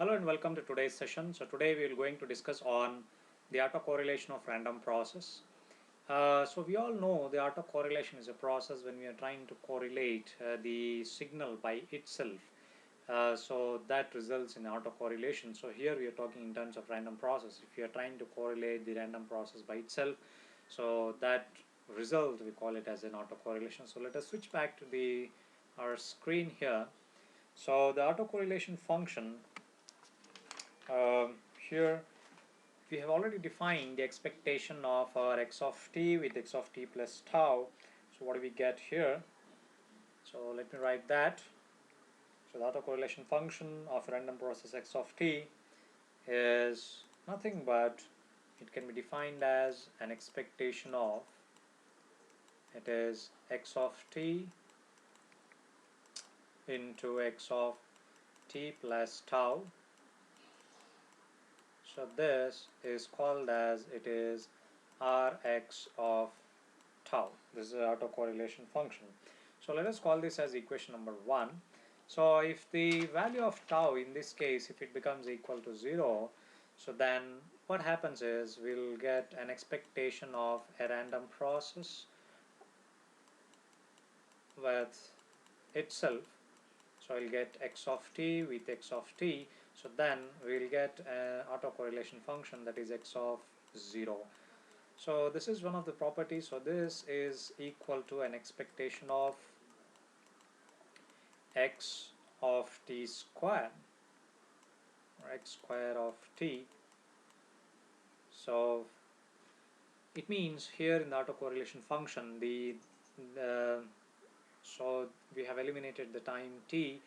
Hello and welcome to today's session. So today we are going to discuss on the autocorrelation of random process. So we all know the autocorrelation is a process when we are trying to correlate the signal by itself. So that results in autocorrelation. So here we are talking in terms of random process. If you are trying to correlate the random process by itself, so that result we call it as an autocorrelation. So let us switch back to our screen here. So the autocorrelation function here we have already defined the expectation of our x of t with x of t plus tau. So what do we get here? So let me write that. So the autocorrelation function of random process x of t is nothing but it can be defined as an expectation of, it is x of t into x of t plus tau. So this is called as, it is Rx of tau. This is an autocorrelation function. So let us call this as equation number 1. So if the value of tau in this case, if it becomes equal to 0, so then what happens is we'll get an expectation of a random process with itself. So I'll get x of t with x of t. So then we'll get an autocorrelation function that is x of 0. So this is one of the properties. So this is equal to an expectation of x of t square, or x square of t. So it means here in the autocorrelation function, so we have eliminated the time t,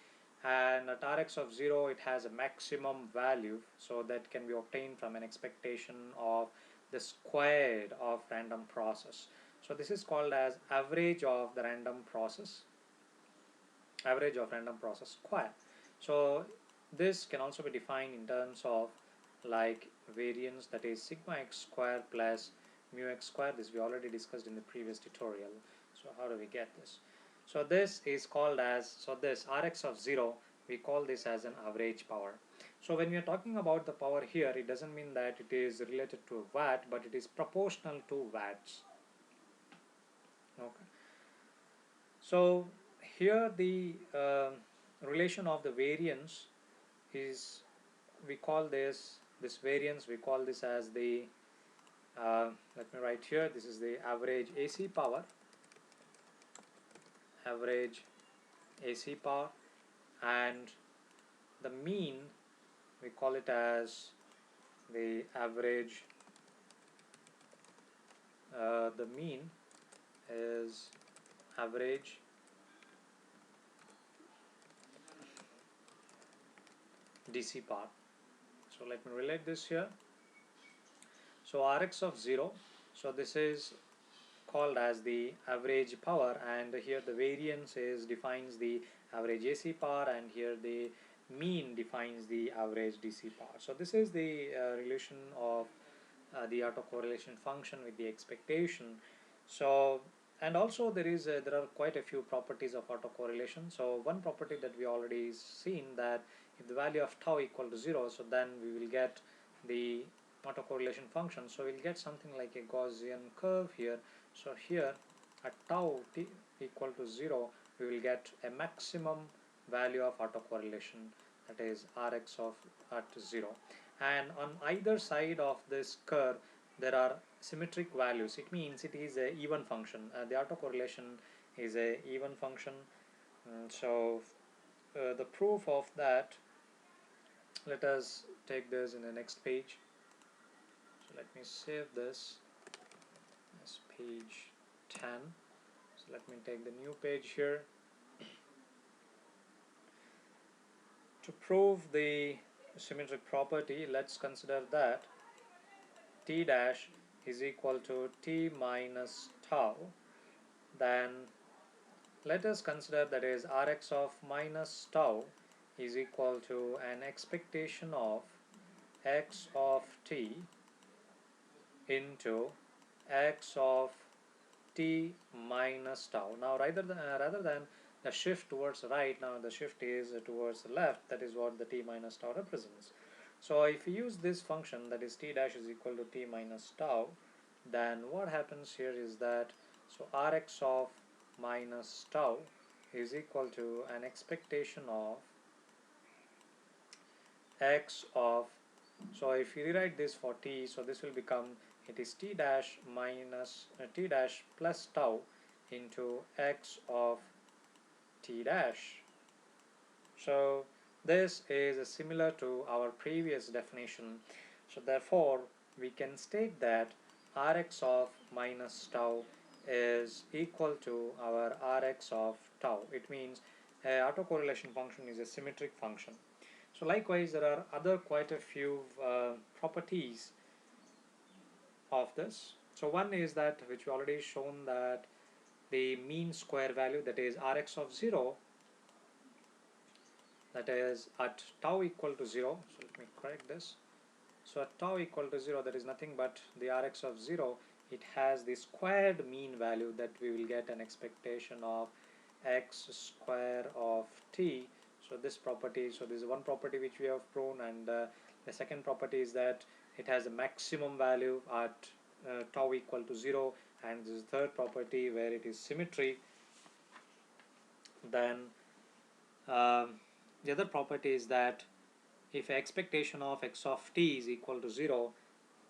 and at Rx of 0 it has a maximum value, so that can be obtained from an expectation of the squared of random process. So this is called as average of the random process, average of random process square. So this can also be defined in terms of like variance, that is sigma x square plus mu x square. This we already discussed in the previous tutorial. So how do we get this? So this is called as, so this Rx of 0, we call this as an average power. So when we are talking about the power here, it doesn't mean that it is related to a watt, but it is proportional to watts. Okay. So here the relation of the variance is, we call this variance, we call this as the let me write here, this is the average AC power, average AC power, and the mean we call it as the average, the mean is average DC power. So let me relate this here. So Rx of 0, so this is called as the average power, and here the variance is defines the average AC power, and here the mean defines the average DC power. So this is the relation of the autocorrelation function with the expectation. So, and also there are quite a few properties of autocorrelation. So one property that we already seen, that if the value of tau equal to 0, so then we will get the autocorrelation function. So we'll get something like a Gaussian curve here. So here at tau t equal to 0, we will get a maximum value of autocorrelation, that is Rx of at 0, and on either side of this curve there are symmetric values. It means it is a even function. The autocorrelation is a even function. So the proof of that, let us take this in the next page. So let me save this as page 10. So let me take the new page here. To prove the symmetric property, let's consider that t dash is equal to t minus tau. Then let us consider that is Rx of minus tau is equal to an expectation of x of t into x of t minus tau. Now rather than the shift towards the right, now the shift is towards the left. That is what the t minus tau represents. So if we use this function, that is t dash is equal to t minus tau, then what happens here is that, so Rx of minus tau is equal to an expectation of x of, so if you rewrite this for t, so this will become, it is t dash minus t dash plus tau into x of t dash. So this is similar to our previous definition. So therefore we can state that Rx of minus tau is equal to our Rx of tau. It means autocorrelation function is a symmetric function. So likewise, there are other quite a few properties of this. So one is that, which we already shown, that the mean square value, that is Rx of 0, that is at tau equal to 0. So let me correct this. So at tau equal to 0, that is nothing but the Rx of 0. It has the squared mean value, that we will get an expectation of x square of t. So this property, so this is one property which we have proven, and the second property is that it has a maximum value at tau equal to 0, and this is the third property where it is symmetry. Then the other property is that if expectation of x of t is equal to 0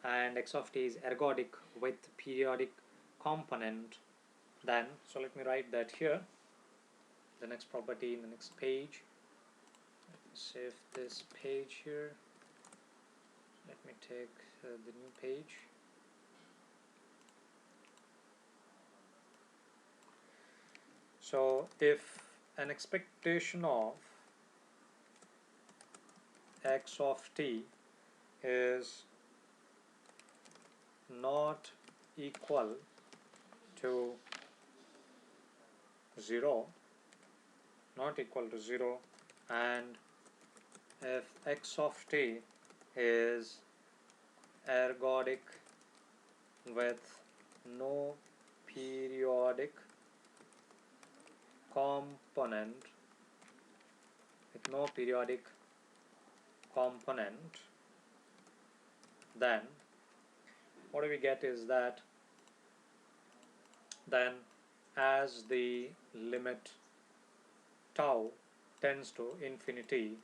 and x of t is ergodic with periodic component, then, so let me write that here, the next property in the next page. Let me save this page here. Let me take the new page. So if an expectation of x of t is not equal to 0, and if x of t is ergodic with no periodic component, then what do we get is that, then as the limit tau tends to infinity,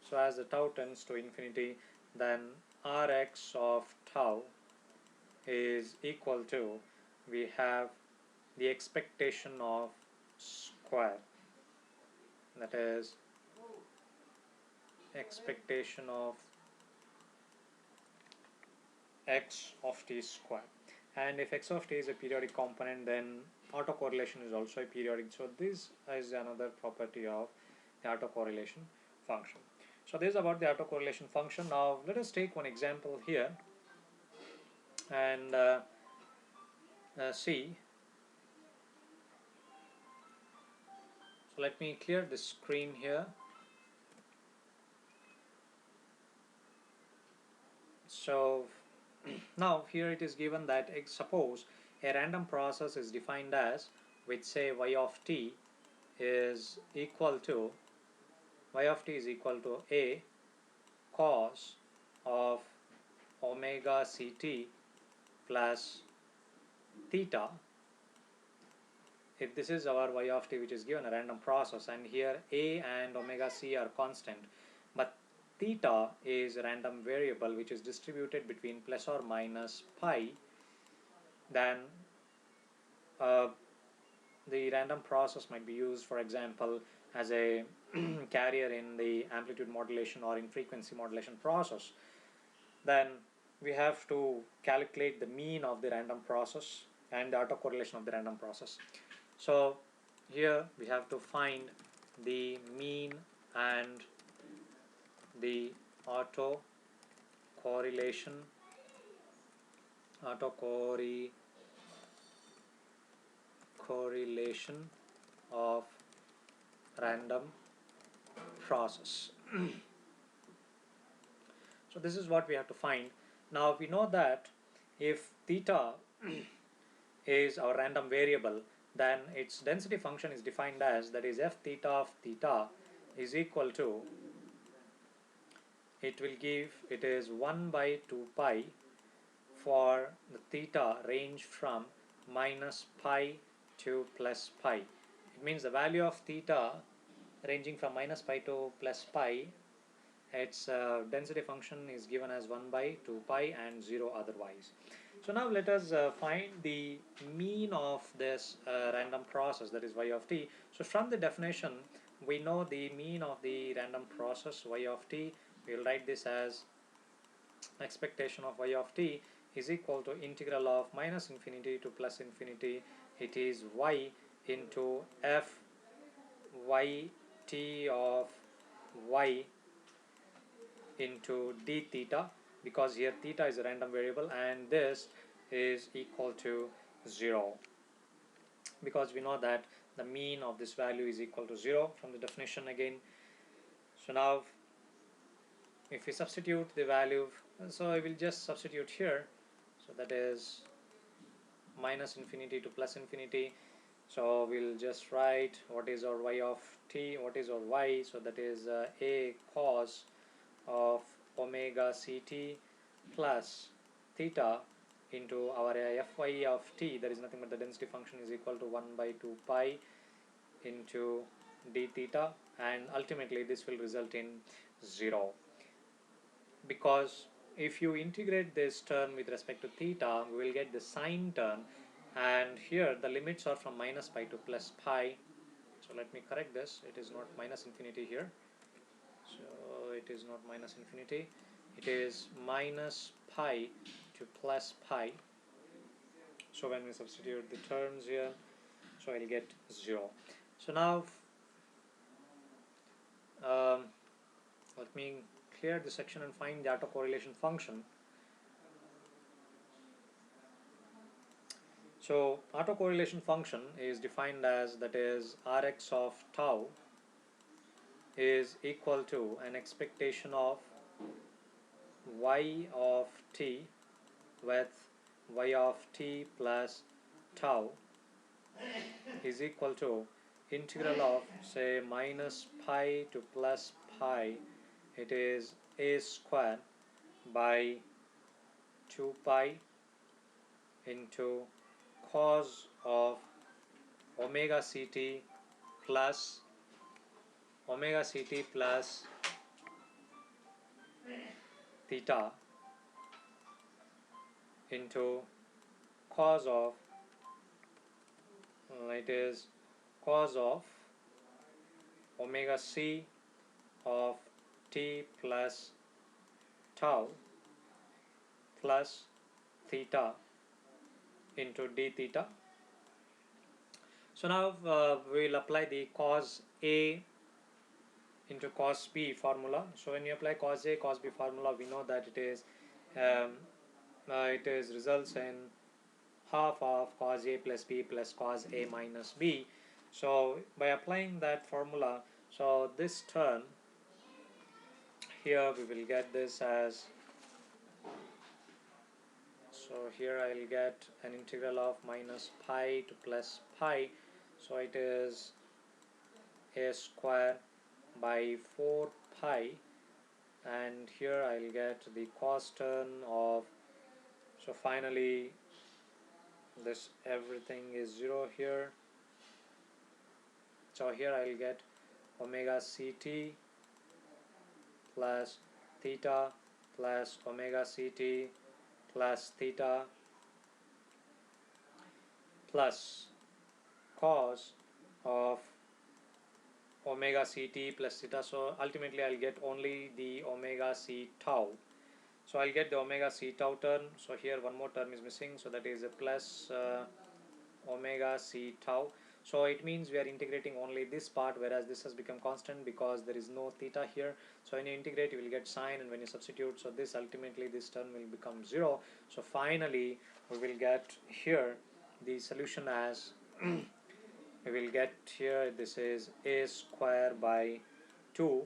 so as the tau tends to infinity, then Rx of tau is equal to, we have the expectation of square, that is expectation of x of t square. And if x of t is a periodic component, then autocorrelation is also a periodic. So this is another property of the autocorrelation function. So this is about the autocorrelation function. Now let us take one example here and see. So let me clear the screen here. So now here it is given that, suppose a random process is defined as, with say y of t is equal to, a cos of omega ct plus theta. If this is our y of t which is given a random process, and here a and omega c are constant, but theta is a random variable which is distributed between plus or minus pi, then the random process might be used, for example, as a carrier in the amplitude modulation or in frequency modulation process. Then we have to calculate the mean of the random process and the autocorrelation of the random process. So here we have to find the mean and the autocorrelation of random process. So this is what we have to find. Now we know that if theta is our random variable, then its density function is defined as, that is f theta of theta is equal to, it will give, it is 1 by 2 pi for the theta range from minus pi to plus pi. It means the value of theta ranging from minus pi to plus pi, its density function is given as 1 by 2 pi and 0 otherwise. So now let us find the mean of this random process, that is y of t. So from the definition, we know the mean of the random process y of t. We will write this as expectation of y of t is equal to integral of minus infinity to plus infinity. It is y into f y t of y into d theta, because here theta is a random variable and this is equal to 0, because we know that the mean of this value is equal to 0 from the definition again. So now if we substitute the value, so I will just substitute here, so that is minus infinity to plus infinity. So we'll just write what is our y of t, what is our y, so that is a cos of omega ct plus theta into our fy of t, that is nothing but the density function, is equal to 1 by 2 pi into d theta, and ultimately this will result in 0, because if you integrate this term with respect to theta, we will get the sine term, and here the limits are from minus pi to plus pi. So let me correct this, it is not minus infinity here, so it is not minus infinity, it is minus pi to plus pi. So when we substitute the terms here, so I'll get 0. So now let me clear this section and find the autocorrelation function. So autocorrelation function is defined as, that is Rx of tau is equal to an expectation of y of t with y of t plus tau is equal to integral of, say, minus pi to plus pi, it is a square by 2 pi into cos of omega ct plus theta into cos of, it is cos of omega c of t plus tau plus theta into d theta. So now we will apply the cos A into cos B formula. So when you apply cos A cos B formula, we know that it is results in half of cos A plus B plus cos A minus B. So by applying that formula, so this term here we will get this as, so here I will get an integral of minus pi to plus pi, so it is a square by 4 pi, and here I will get the cos term of, so finally this everything is 0 here, so here I will get omega ct plus theta plus omega ct plus theta plus cos of omega ct plus theta. So ultimately I'll get only the omega c tau. So I'll get the omega c tau term. So here one more term is missing, so that is a plus omega c tau. So it means we are integrating only this part, whereas this has become constant because there is no theta here. So when you integrate, you will get sine, and when you substitute, so this ultimately this term will become 0. So finally we will get here the solution as we will get here, this is a square by 2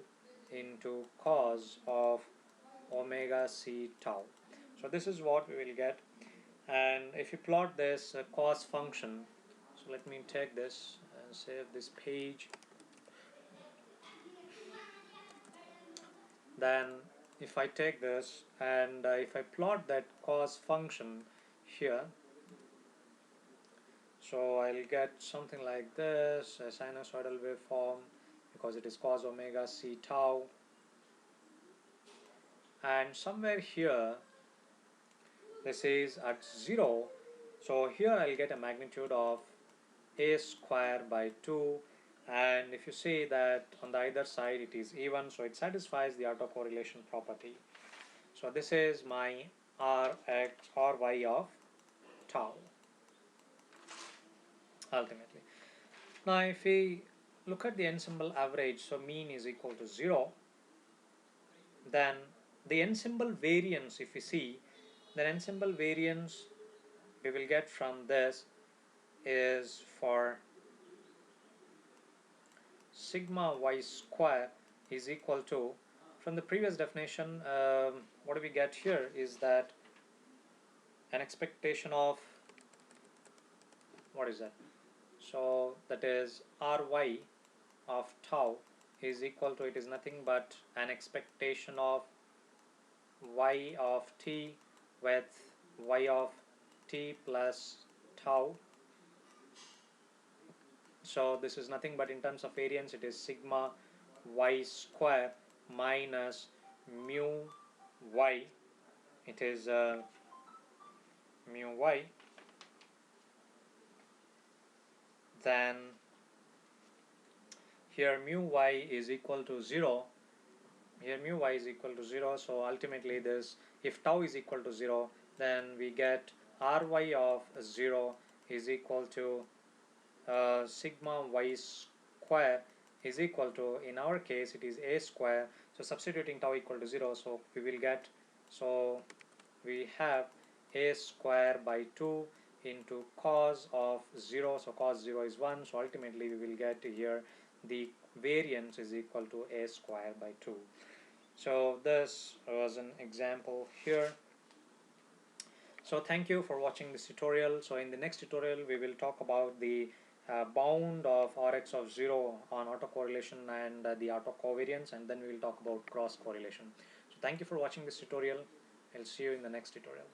into cos of omega c tau. So this is what we will get, and if you plot this cos function, so So let me take this and save this page. Then if I take this and if I plot that cos function here, so I'll get something like this, a sinusoidal waveform, because it is cos omega c tau, and somewhere here this is at 0, so here I'll get a magnitude of a square by 2, and if you see that on the either side it is even, so it satisfies the autocorrelation property. So this is my Rx or y of tau ultimately. Now if we look at the ensemble average, so mean is equal to 0, then the ensemble variance, if we see, the ensemble variance we will get from this is for sigma y square is equal to, from the previous definition, what do we get here is that an expectation of, what is that? So that is Ry of tau is equal to, it is nothing but an expectation of y of t with y of t plus tau. So this is nothing but, in terms of variance, it is sigma y square minus mu y. It is mu y. Then here mu y is equal to 0. Here mu y is equal to 0. So ultimately this, if tau is equal to 0, then we get Ry of 0 is equal to sigma y square is equal to, in our case it is a square, so substituting tau equal to 0, so we will get, so we have a square by 2 into cos of 0, so cos 0 is 1, so ultimately we will get here the variance is equal to a square by 2. So this was an example here. So thank you for watching this tutorial. So in the next tutorial we will talk about the bound of Rx of 0 on autocorrelation and the autocovariance, and then we will talk about cross correlation. So thank you for watching this tutorial. I'll see you in the next tutorial.